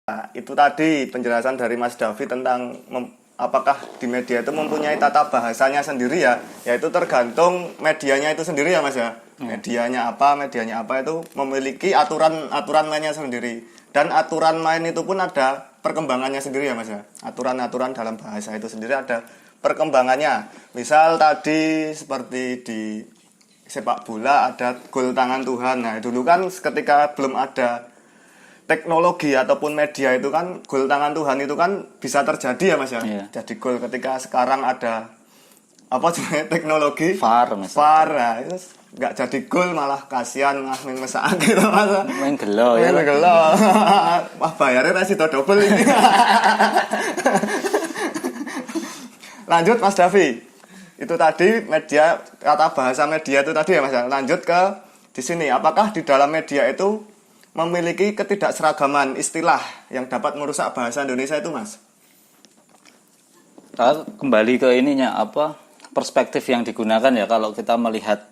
Nah, itu tadi penjelasan dari Mas David tentang apakah di media itu mempunyai tata bahasanya sendiri ya, yaitu tergantung medianya itu sendiri ya Mas ya. Medianya apa itu memiliki aturan mainnya sendiri. Dan aturan main itu pun ada perkembangannya sendiri ya Mas ya. Aturan-aturan dalam bahasa itu sendiri ada perkembangannya. Misal tadi seperti di sepak bola ada gol tangan Tuhan. Nah, dulu kan ketika belum ada teknologi ataupun media itu kan gol tangan Tuhan itu kan bisa terjadi ya Mas ya. Iya. Jadi gol ketika sekarang ada apa jenis teknologi VAR misalnya. VAR, nah, itu nggak jadi gol malah kasihan ngahmin mesak gitu Mas. Main gelo ya. Main gelo. Wah bayarnya masih double ini. Lanjut Mas Davi. Itu tadi media, kata bahasa media itu tadi ya Mas. Lanjut ke di sini. Apakah di dalam media itu memiliki ketidakseragaman istilah yang dapat merusak bahasa Indonesia itu Mas? Kembali ke ininya apa perspektif yang digunakan ya, kalau kita melihat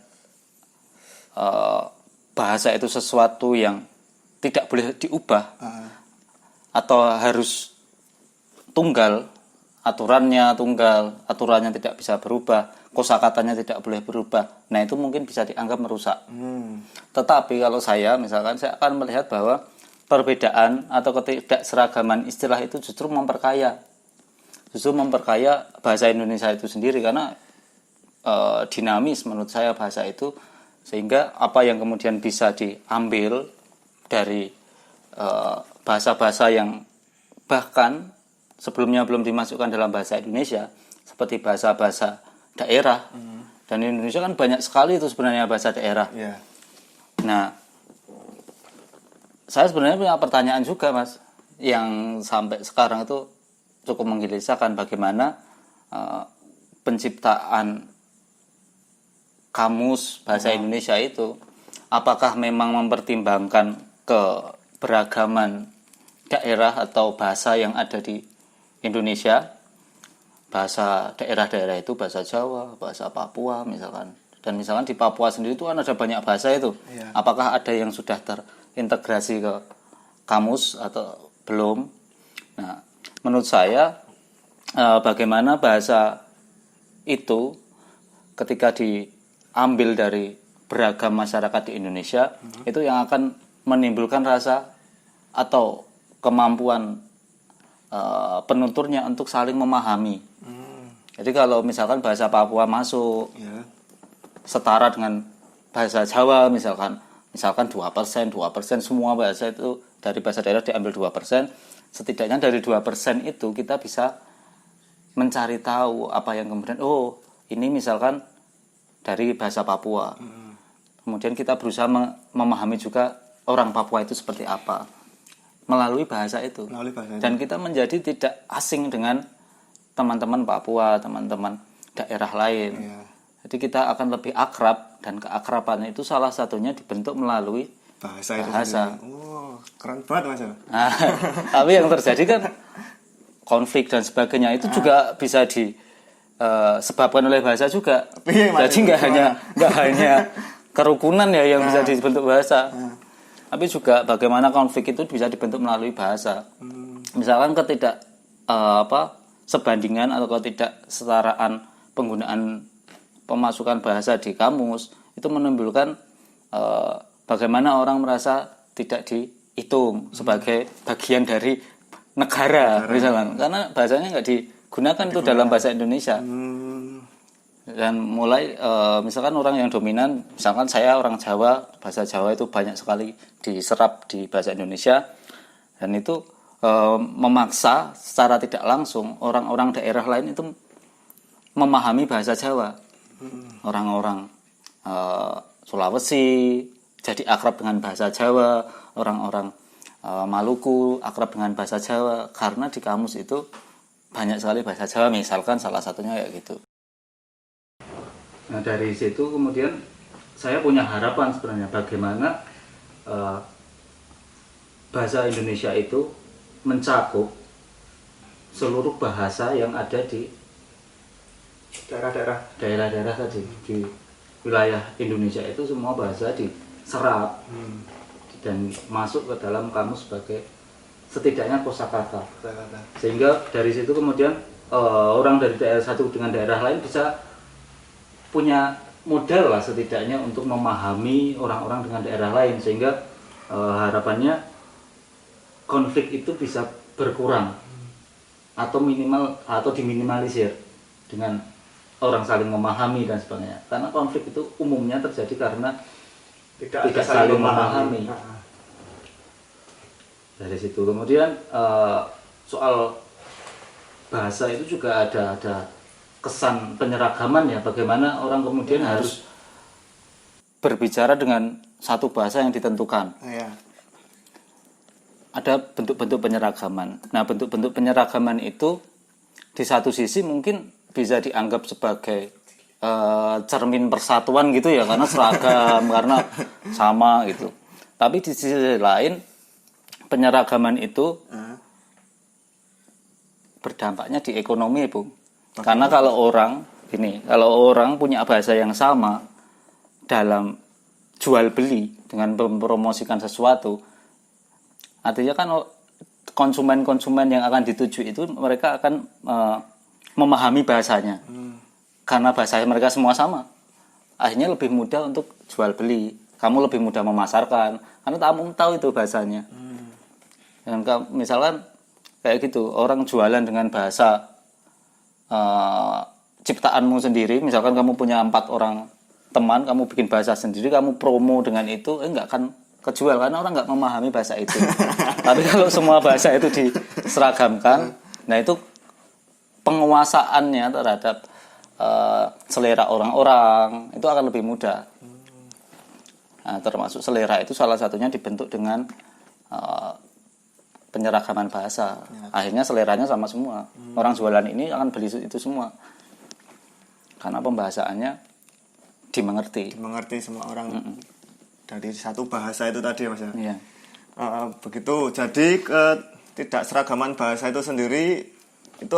bahasa itu sesuatu yang tidak boleh diubah atau harus tunggal, aturannya tidak bisa berubah, kosakatanya tidak boleh berubah. Nah, itu mungkin bisa dianggap merusak. Tetapi kalau saya akan melihat bahwa perbedaan atau ketidakseragaman istilah itu justru memperkaya bahasa Indonesia itu sendiri, karena dinamis menurut saya bahasa itu, sehingga apa yang kemudian bisa diambil dari bahasa-bahasa yang bahkan sebelumnya belum dimasukkan dalam bahasa Indonesia, seperti bahasa-bahasa daerah. Dan di Indonesia kan banyak sekali itu sebenarnya bahasa daerah. Yeah. Nah, saya sebenarnya punya pertanyaan juga Mas, yang sampai sekarang itu cukup menggelisahkan, bagaimana penciptaan kamus bahasa Indonesia itu, apakah memang mempertimbangkan keberagaman daerah atau bahasa yang ada di Indonesia. Bahasa daerah-daerah itu bahasa Jawa, bahasa Papua misalkan. Dan misalkan di Papua sendiri itu kan ada banyak bahasa itu. Iya. Apakah ada yang sudah terintegrasi ke kamus atau belum? Nah, menurut saya bagaimana bahasa itu ketika diambil dari beragam masyarakat di Indonesia, itu yang akan menimbulkan rasa atau kemampuan penuturnya untuk saling memahami. Jadi kalau misalkan bahasa Papua masuk setara dengan bahasa Jawa misalkan 2%, semua bahasa itu dari bahasa daerah diambil 2%, setidaknya dari 2% itu kita bisa mencari tahu apa yang kemudian, oh ini misalkan dari bahasa Papua. Kemudian kita berusaha memahami juga orang Papua itu seperti apa melalui bahasa itu. Dan kita menjadi tidak asing dengan teman-teman Papua, teman-teman daerah lain. Jadi kita akan lebih akrab, dan keakrabannya itu salah satunya dibentuk melalui bahasa. Oh, keren banget Mas. Nah, tapi yang terjadi kan konflik dan sebagainya itu juga bisa disebabkan oleh bahasa juga. Jadi nggak hanya kerukunan ya yang bisa dibentuk bahasa. Tapi juga bagaimana konflik itu bisa dibentuk melalui bahasa. Misalkan sebandingan atau ketidaksetaraan penggunaan pemasukan bahasa di kamus itu menimbulkan bagaimana orang merasa tidak dihitung sebagai bagian dari negara misalkan, karena bahasanya nggak digunakan itu dalam bahasa Indonesia. Dan mulai misalkan orang yang dominan, misalkan saya orang Jawa, bahasa Jawa itu banyak sekali diserap di bahasa Indonesia, dan itu memaksa secara tidak langsung orang-orang daerah lain itu memahami bahasa Jawa. Orang-orang Sulawesi jadi akrab dengan bahasa Jawa, orang-orang Maluku akrab dengan bahasa Jawa, karena di kamus itu banyak sekali bahasa Jawa, misalkan salah satunya kayak gitu. Nah, dari situ kemudian saya punya harapan sebenarnya bagaimana bahasa Indonesia itu mencakup seluruh bahasa yang ada di daerah-daerah tadi, di wilayah Indonesia itu semua bahasa diserap dan masuk ke dalam kamus sebagai setidaknya kosakata. Sehingga dari situ kemudian orang dari daerah satu dengan daerah lain bisa punya modal lah setidaknya untuk memahami orang-orang dengan daerah lain, sehingga harapannya konflik itu bisa berkurang atau minimal atau diminimalisir dengan orang saling memahami dan sebagainya. Karena konflik itu umumnya terjadi karena tidak saling memahami. Dari situ kemudian soal bahasa itu juga ada kesan penyeragaman ya, bagaimana orang kemudian harus berbicara dengan satu bahasa yang ditentukan. Ya. Ada bentuk-bentuk penyeragaman. Nah, bentuk-bentuk penyeragaman itu di satu sisi mungkin bisa dianggap sebagai cermin persatuan gitu ya, karena seragam, karena sama gitu. Tapi di sisi lain penyeragaman itu berdampaknya di ekonomi, Bu. Karena kalau orang punya bahasa yang sama dalam jual beli dengan mempromosikan sesuatu, artinya kan konsumen-konsumen yang akan dituju itu mereka akan memahami bahasanya. Karena bahasa mereka semua sama, akhirnya lebih mudah untuk jual beli. Kamu lebih mudah memasarkan karena kamu tahu itu bahasanya. Dan misalkan kayak gitu, orang jualan dengan bahasa ciptaanmu sendiri. Misalkan kamu punya 4 orang teman, kamu bikin bahasa sendiri, kamu promo dengan itu, nggak akan kejual karena orang nggak memahami bahasa itu. Tapi kalau semua bahasa itu diseragamkan, nah itu penguasaannya terhadap selera orang-orang itu akan lebih mudah. Nah, termasuk selera itu salah satunya dibentuk dengan penyeragaman bahasa. Akhirnya seleranya sama semua. Orang jualan ini akan beli itu semua. Karena pembahasaannya dimengerti semua orang. Dari satu bahasa itu tadi, Mas ya. Iya. Begitu. Jadi tidak seragaman bahasa itu sendiri itu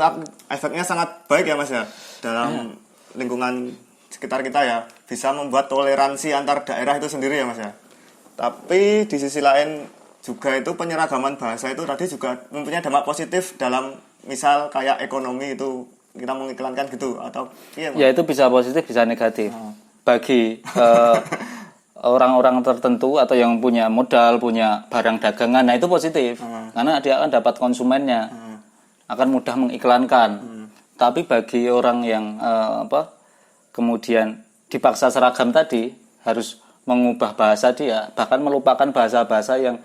efeknya sangat baik ya, Mas ya, dalam lingkungan sekitar kita ya. Bisa membuat toleransi antar daerah itu sendiri ya, Mas ya. Tapi di sisi lain juga itu penyeragaman bahasa itu tadi juga mempunyai dampak positif dalam misal kayak ekonomi itu kita mengiklankan gitu atau iya, ya itu bisa positif bisa negatif bagi orang-orang tertentu atau yang punya modal, punya barang dagangan. Nah itu positif karena dia akan dapat konsumennya, akan mudah mengiklankan. Tapi bagi orang yang kemudian dipaksa seragam tadi, harus mengubah bahasa dia, bahkan melupakan bahasa-bahasa yang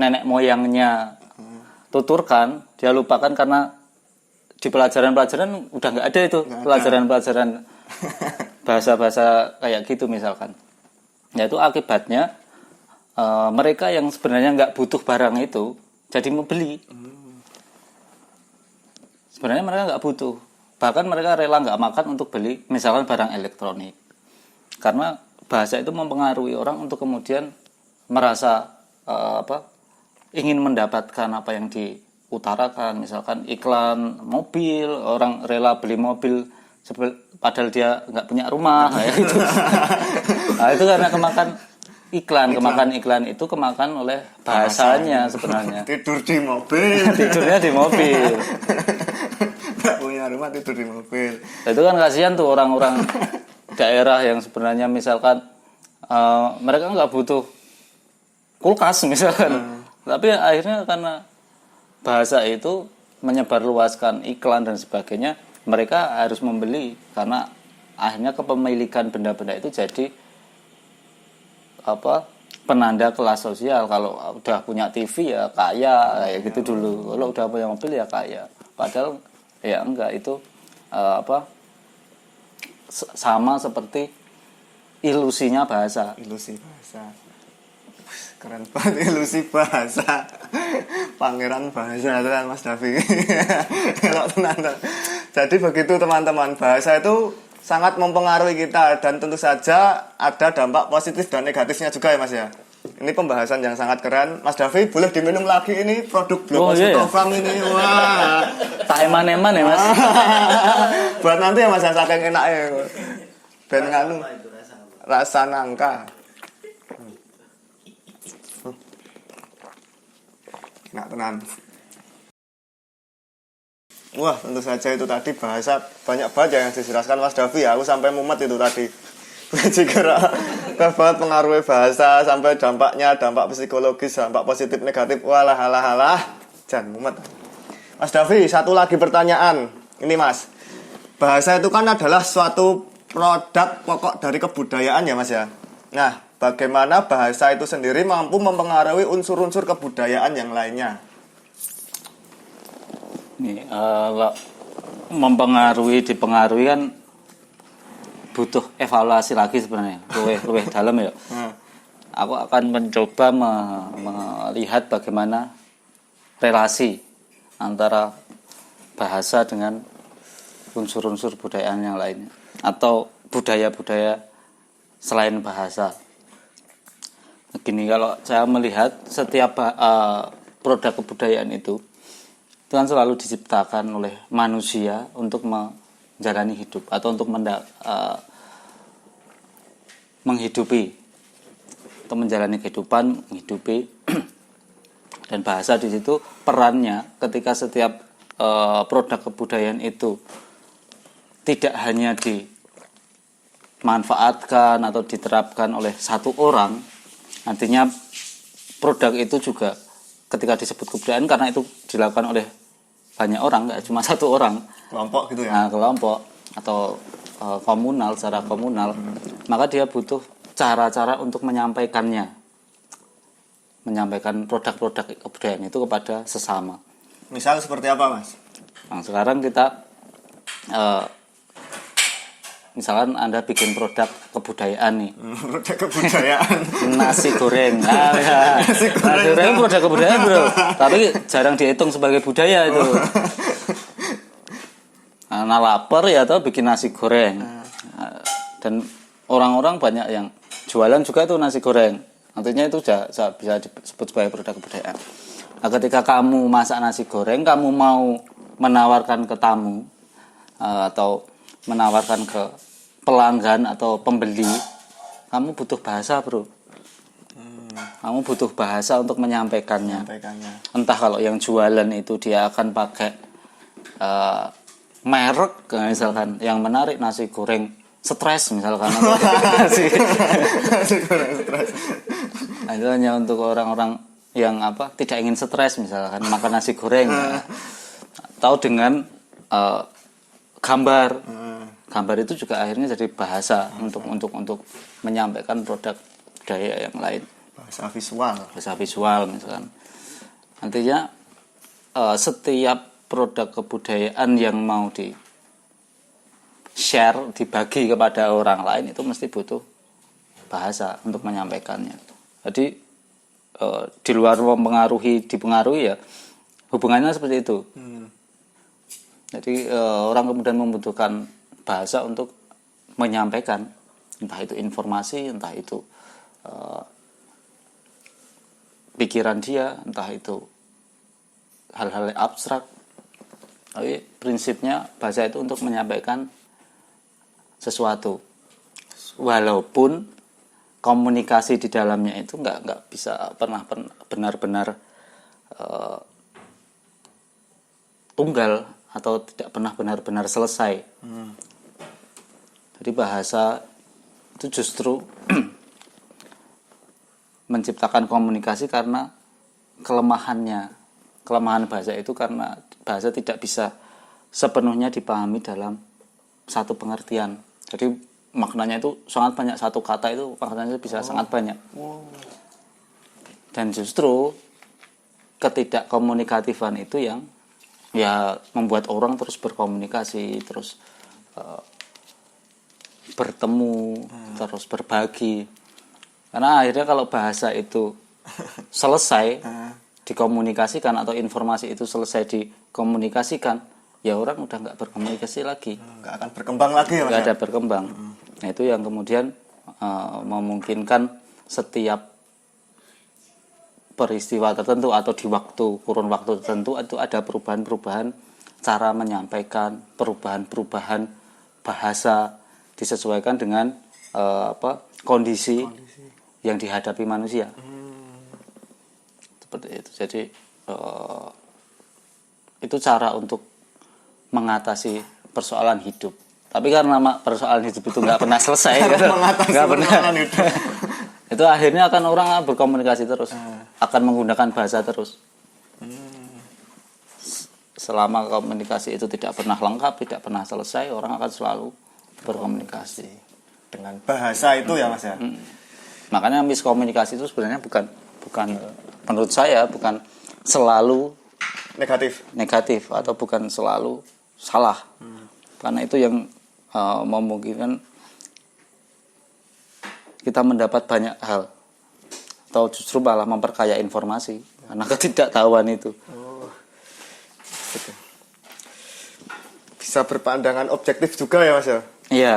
nenek moyangnya tuturkan, dia lupakan karena di pelajaran-pelajaran udah nggak ada itu pelajaran-pelajaran bahasa-bahasa kayak gitu misalkan. Ya itu akibatnya mereka yang sebenarnya nggak butuh barang itu jadi membeli. Sebenarnya mereka nggak butuh, bahkan mereka rela nggak makan untuk beli misalkan barang elektronik, karena bahasa itu mempengaruhi orang untuk kemudian merasa ingin mendapatkan apa yang diutarakan. Misalkan iklan mobil, orang rela beli mobil padahal dia nggak punya rumah ya itu. Nah itu karena kemakan iklan itu kemakan oleh bahasanya sebenarnya. Tidur di mobil. Tidurnya di mobil. Nggak punya rumah, tidur di mobil. Nah, itu kan kasihan tuh orang-orang daerah yang sebenarnya misalkan mereka nggak butuh kulkas misalkan, tapi akhirnya karena bahasa itu menyebarluaskan iklan dan sebagainya, mereka harus membeli karena akhirnya kepemilikan benda-benda itu jadi penanda kelas sosial. Kalau udah punya TV ya kaya kayak gitu dulu, kalau udah punya mobil ya kaya, padahal ya enggak, itu sama seperti ilusinya bahasa. Keren banget, ilusi bahasa. Pangeran bahasa itu kan Mas Davi. Kalau tenang. Jadi begitu teman-teman, bahasa itu sangat mempengaruhi kita dan tentu saja ada dampak positif dan negatifnya juga ya Mas ya. Ini pembahasan yang sangat keren. Mas Davi boleh diminum lagi ini produk Blokositofam ini. Wah, tak eman-eman ya Mas. Buat nanti ya Mas, saking enaknya. Ben nganu. Rasa nangka. Nah, tenan. Wah, tentu saja itu tadi bahasa banyak banget ya yang dijelaskan Mas Davi ya. Aku sampai mumet itu tadi. Jika banget pengaruh bahasa sampai dampaknya, dampak psikologis, dampak positif negatif. Walah, jangan mumet. Mas Davi, satu lagi pertanyaan. Ini Mas, bahasa itu kan adalah suatu produk pokok dari kebudayaan ya Mas ya. Nah, bagaimana bahasa itu sendiri mampu mempengaruhi unsur-unsur kebudayaan yang lainnya? Nih, kalau dipengaruhi kan butuh evaluasi lagi sebenarnya, lebih dalam ya. Aku akan mencoba melihat bagaimana relasi antara bahasa dengan unsur-unsur budayaan yang lainnya atau budaya-budaya selain bahasa. Begini, kalau saya melihat setiap produk kebudayaan itu kan selalu diciptakan oleh manusia untuk menjalani hidup atau untuk menghidupi atau menjalani kehidupan, menghidupi. Dan bahasa di situ perannya ketika setiap produk kebudayaan itu tidak hanya dimanfaatkan atau diterapkan oleh satu orang, artinya produk itu juga ketika disebut kebudayaan karena itu dilakukan oleh banyak orang, nggak cuma satu orang, Kelompok gitu ya. Nah, kelompok atau komunal, secara komunal, maka dia butuh cara-cara untuk menyampaikan produk-produk kebudayaan itu kepada sesama. Misal seperti apa Mas? Nah, sekarang kita misalkan Anda bikin produk kebudayaan nih. Produk kebudayaan. Nasi goreng. Nasi goreng produk kebudayaan, Bro. Tapi jarang dihitung sebagai budaya itu. Nah, lapar ya atau bikin nasi goreng. Dan orang-orang banyak yang jualan juga itu nasi goreng. Artinya itu bisa disebut sebagai produk kebudayaan. Nah, ketika kamu masak nasi goreng, kamu mau menawarkan ke tamu atau menawarkan ke pelanggan atau pembeli, kamu butuh bahasa, Bro. Kamu butuh bahasa untuk menyampaikannya. Entah kalau yang jualan itu dia akan pakai merek, misalkan yang menarik nasi goreng stres misalkan. Nasi goreng stres. Nah, itu hanya untuk orang-orang yang tidak ingin stres misalkan makan nasi goreng. Atau dengan gambar itu juga akhirnya jadi bahasa untuk menyampaikan produk budaya yang lain. Bahasa visual misalkan. Nantinya setiap produk kebudayaan yang mau di share, dibagi kepada orang lain itu mesti butuh bahasa untuk menyampaikannya. Jadi di luar dipengaruhi ya hubungannya seperti itu. Jadi orang kemudian membutuhkan bahasa untuk menyampaikan entah itu informasi, entah itu pikiran dia, entah itu hal-hal abstrak. Tapi prinsipnya bahasa itu untuk menyampaikan sesuatu, walaupun komunikasi di dalamnya itu nggak bisa pernah benar-benar tunggal atau tidak pernah benar-benar selesai. Jadi bahasa itu justru menciptakan komunikasi karena kelemahan bahasa itu karena bahasa tidak bisa sepenuhnya dipahami dalam satu pengertian. Jadi maknanya itu sangat banyak, satu kata itu maknanya bisa sangat banyak. Dan justru ketidakkomunikatifan itu yang membuat orang terus berkomunikasi, terus bertemu, terus berbagi. Karena akhirnya kalau bahasa itu selesai dikomunikasikan atau informasi itu selesai dikomunikasikan, ya orang udah nggak berkomunikasi lagi, nggak akan berkembang lagi ya Mas. Nggak ada berkembang. Nah, itu yang kemudian memungkinkan setiap peristiwa tertentu atau di kurun waktu tertentu itu ada perubahan-perubahan cara menyampaikan, perubahan-perubahan bahasa disesuaikan dengan kondisi yang dihadapi manusia. Seperti itu. Jadi itu cara untuk mengatasi persoalan hidup. Tapi karena persoalan hidup itu nggak pernah selesai, nggak pernah. Itu akhirnya akan orang berkomunikasi terus, akan menggunakan bahasa terus. Selama komunikasi itu tidak pernah lengkap, tidak pernah selesai, orang akan selalu berkomunikasi dengan bahasa itu ya Mas ya. Makanya miskomunikasi itu sebenarnya bukan menurut saya bukan selalu negatif atau bukan selalu salah. Karena itu yang memungkinkan kita mendapat banyak hal atau justru malah memperkaya informasi karena ketidaktahuan itu. Bisa berpandangan objektif juga ya Mas ya. Iya.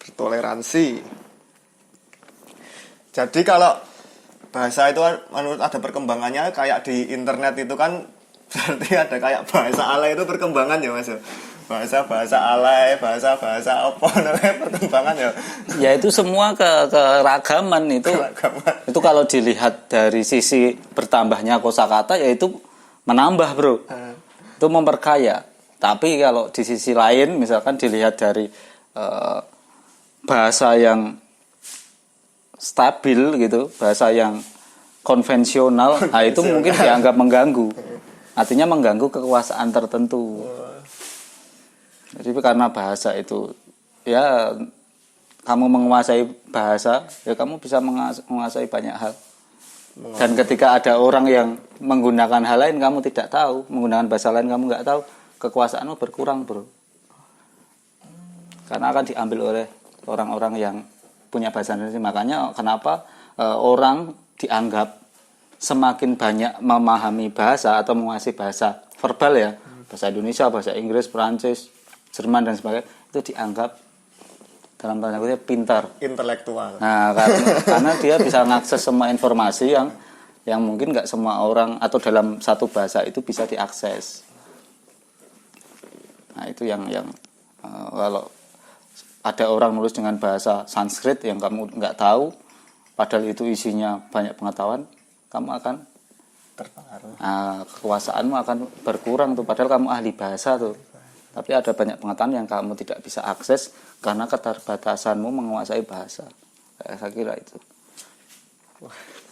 Bertoleransi. Jadi kalau bahasa itu menurut ada perkembangannya kayak di internet itu kan berarti ada kayak bahasa alay itu perkembangan ya Mas ya. Bahasa alay, bahasa apa namanya perkembangan ya. Ya itu semua keragaman itu. Itu kalau dilihat dari sisi bertambahnya kosakata ya itu menambah, Bro. Itu memperkaya. Tapi kalau di sisi lain misalkan dilihat dari bahasa yang stabil gitu, bahasa yang konvensional, nah itu mungkin dianggap mengganggu. Artinya mengganggu kekuasaan tertentu. Jadi karena bahasa itu ya kamu menguasai bahasa, ya kamu bisa menguasai banyak hal. Dan ketika ada orang yang menggunakan hal lain kamu tidak tahu, menggunakan bahasa lain kamu nggak tahu, kekuasaanmu berkurang, Bro. Karena akan diambil oleh orang-orang yang punya bahasa Indonesia. Makanya kenapa orang dianggap semakin banyak memahami bahasa atau menguasai bahasa verbal ya, bahasa Indonesia, bahasa Inggris, Perancis, Jerman dan sebagainya, itu dianggap dalam tanda kutip pintar, intelektual. Nah, karena dia bisa mengakses semua informasi yang mungkin nggak semua orang atau dalam satu bahasa itu bisa diakses. Nah, itu yang kalau ada orang nulis dengan bahasa Sanskrit yang kamu nggak tahu, padahal itu isinya banyak pengetahuan, kamu akan terpengaruh. Nah, kekuasaanmu akan berkurang tuh, padahal kamu ahli bahasa tuh. Tapi ada banyak pengetahuan yang kamu tidak bisa akses karena keterbatasanmu menguasai bahasa. Saya kira itu.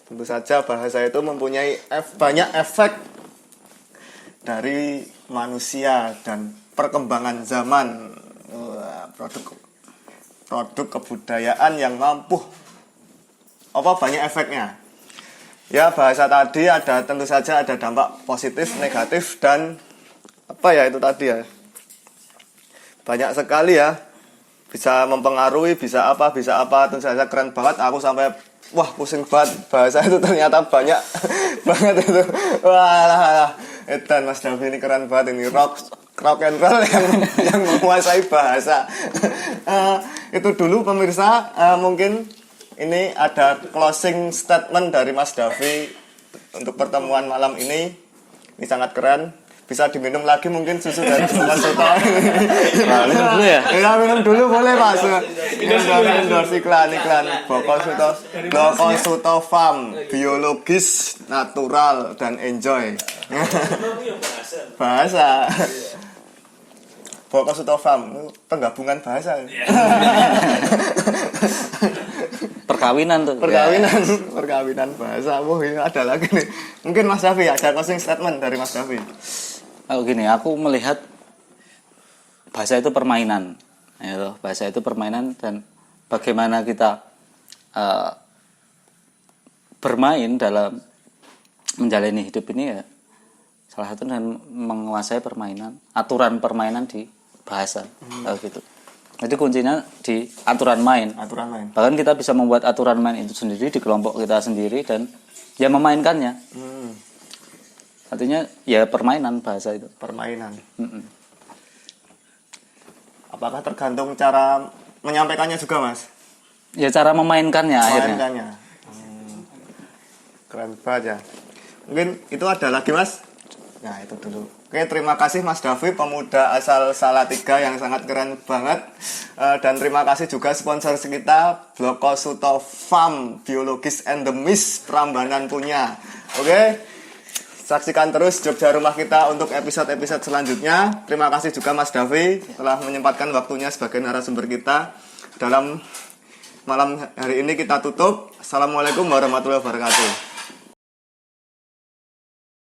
Tentu saja bahasa itu mempunyai banyak efek dari manusia dan perkembangan zaman. Produk kebudayaan yang mampu banyak efeknya. Ya, bahasa tadi tentu saja ada dampak positif, negatif, dan itu tadi ya. Banyak sekali ya, bisa mempengaruhi, bisa apa, tentu saja keren banget. Aku sampai pusing banget, bahasa itu ternyata banyak banget itu. Edan Mas Davi ini keren banget, ini rock and roll yang menguasai bahasa. Itu dulu pemirsa, mungkin ini ada closing statement dari Mas Davi untuk pertemuan malam ini. Ini sangat keren. Bisa diminum lagi mungkin susu dari Mas Suto. Minum dulu ya? Ya, minum dulu boleh Mas. Endorse iklan Boko Suto Farm, biologis, natural dan enjoy. Bahasa. Boko Suto Farm, penggabungan bahasa. Perkawinan tuh. Perkawinan bahasa. Ini ada lagi nih. Mungkin Mas Davi ada closing statement dari Mas Davi. Gini, aku melihat bahasa itu permainan, bahasa itu permainan, dan bagaimana kita bermain dalam menjalani hidup ini ya salah satu dengan menguasai permainan, aturan permainan di bahasa, gitu. Jadi kuncinya di aturan main. Bahkan kita bisa membuat aturan main itu sendiri di kelompok kita sendiri dan ya memainkannya. Artinya ya permainan bahasa itu. Permainan. Apakah tergantung cara menyampaikannya juga, Mas? Ya cara memainkannya akhirnya. Keren banget ya. Mungkin itu ada lagi, Mas? Nah, itu dulu. Oke, terima kasih Mas Davi, pemuda asal Salatiga yang sangat keren banget. Dan terima kasih juga sponsor kita, Boko Suto Farm, biologis endemis Prambanan punya. Oke. saksikan terus Jogja Rumah Kita untuk episode-episode selanjutnya. Terima kasih juga Mas Davi telah menyempatkan waktunya sebagai narasumber kita. Dalam malam hari ini kita tutup. Assalamualaikum warahmatullahi wabarakatuh.